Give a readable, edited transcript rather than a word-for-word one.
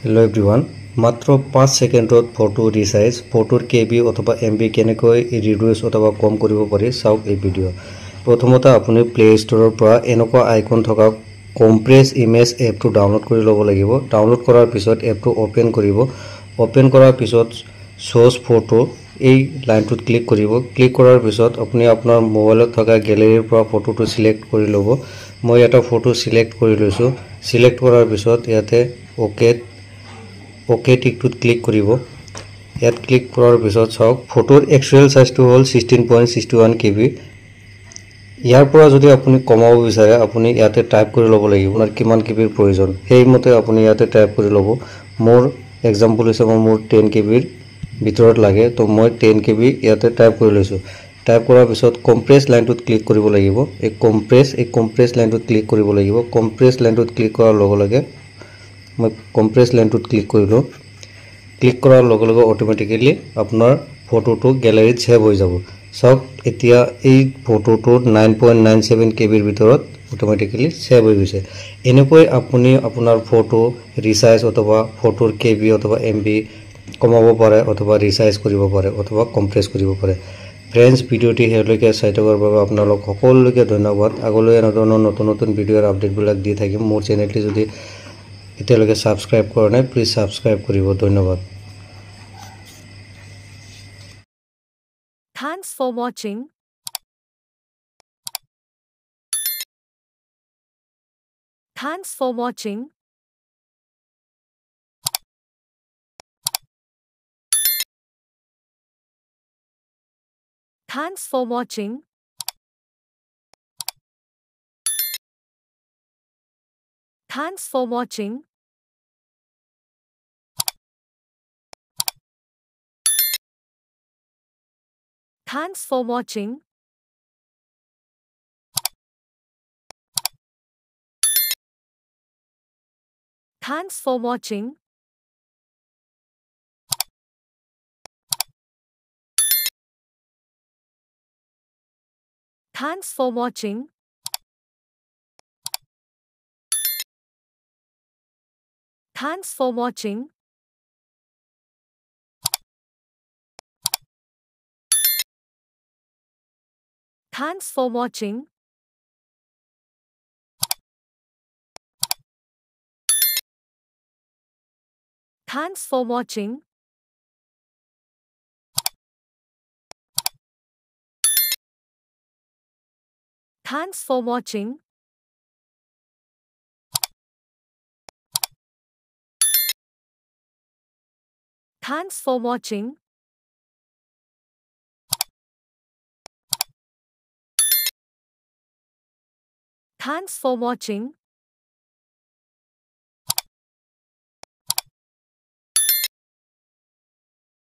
Hello everyone, মাত্ৰ 5 সেকেন্ডত photo ৰিসাইজ ফটোৰ কেবি অথবা এমবি কেনেকৈ ৰিডিউস অথবা কম কৰিব পাৰি চাওক এই ভিডিও। প্ৰথমতে আপুনি প্লে ষ্টৰৰ পৰা এনেকুৱা আইকন থকা কম্প্ৰেছ ইমেজ এপটো ডাউনলোড কৰি ল'ব লাগিব। ডাউনলোড কৰাৰ পিছত এপটো ওপেন কৰিব। ওপেন কৰাৰ পিছত সোৰ্স ফটো এই লাইনটোত ক্লিক কৰিব। ক্লিক কৰাৰ পিছত আপুনি আপোনাৰ মোবাইলত থকা গ্যালাৰীৰ পৰা ফটোটো সিলেক্ট কৰি ল'ব। মই এটা ফটো সিলেক্ট কৰি লৈছো। সিলেক্ট কৰাৰ পিছত ইয়াতে ওকে টিকটোত ক্লিক কৰিব। ইয়াত ক্লিক কৰাৰ পিছত চাওক ফটোৰ একচুৱেল সাইজটো হ'ল 16.61 কেবি। ইয়াৰ পৰা যদি আপুনি কমাব বিচাৰে আপুনি ইয়াতে টাইপ কৰি ল'ব লাগিব আপোনাৰ কিমান কেবিৰ প্ৰয়োজন সেইমতে আপুনি ইয়াতে টাইপ কৰি ল'ব। মোৰ এক্সাম্পল হিচাপে মোৰ 10 কেবিৰ ভিতৰত লাগে তো মই 10 কেবি ইয়াতে টাইপ কৰি লৈছো। টাইপ কৰাৰ পিছত কম্প্ৰেছ লাইনটোত ক্লিক কৰিব লাগিব। এই কম্প্ৰেছ লাইনটোত ক্লিক কৰিব লাগিব। কম্প্ৰেছ লাইনটোত ক্লিক কৰাৰ লগে লগে মই কম্প্ৰেছ লাইনটোত ক্লিক কৰিলো। ক্লিক কৰাৰ লগে লগে অটোমেটিক্যালি আপোনাৰ ফটোটো গ্যালাৰীত সেভ হৈ যাব। চাওক এতিয়া এই ফটোটো 9.97 কেবিৰ ভিতৰত অটোমেটিক্যালি সেভ হৈ গৈছে। এনেকৈ আপুনি আপোনাৰ ফটো ৰিসাইজ অথবা ফটোৰ কেবি অথবা এমবি কমাব পাৰে অথবা ৰিসাইজ কৰিব পাৰে অথবা কম্প্ৰেছ কৰিব পাৰে। ফ্ৰেন্ডছ ভিডিওটি হেলৈকে চাই থকাৰ বাবে আপোনালোক সকলোকে ধন্যবাদ। আগলৈ এনেধৰণৰ নতুন নতুন ভিডিওৰ আপডেটবিলাক দি থাকিম। মোৰ চেনেলটি যদি এতিয়ালৈকে সাবস্ক্ৰাইব কৰা নাই প্লিজ সাবস্ক্ৰাইব কৰিব। ধন্যবাদ। Thanks for watching. Thanks for watching. Thanks for watching. Thanks for watching. Thanks for watching. Thanks for watching. Thanks for watching. Thanks for watching. Thanks for watching. Thanks for watching. Thanks for watching. Thanks for watching. Thanks for watching.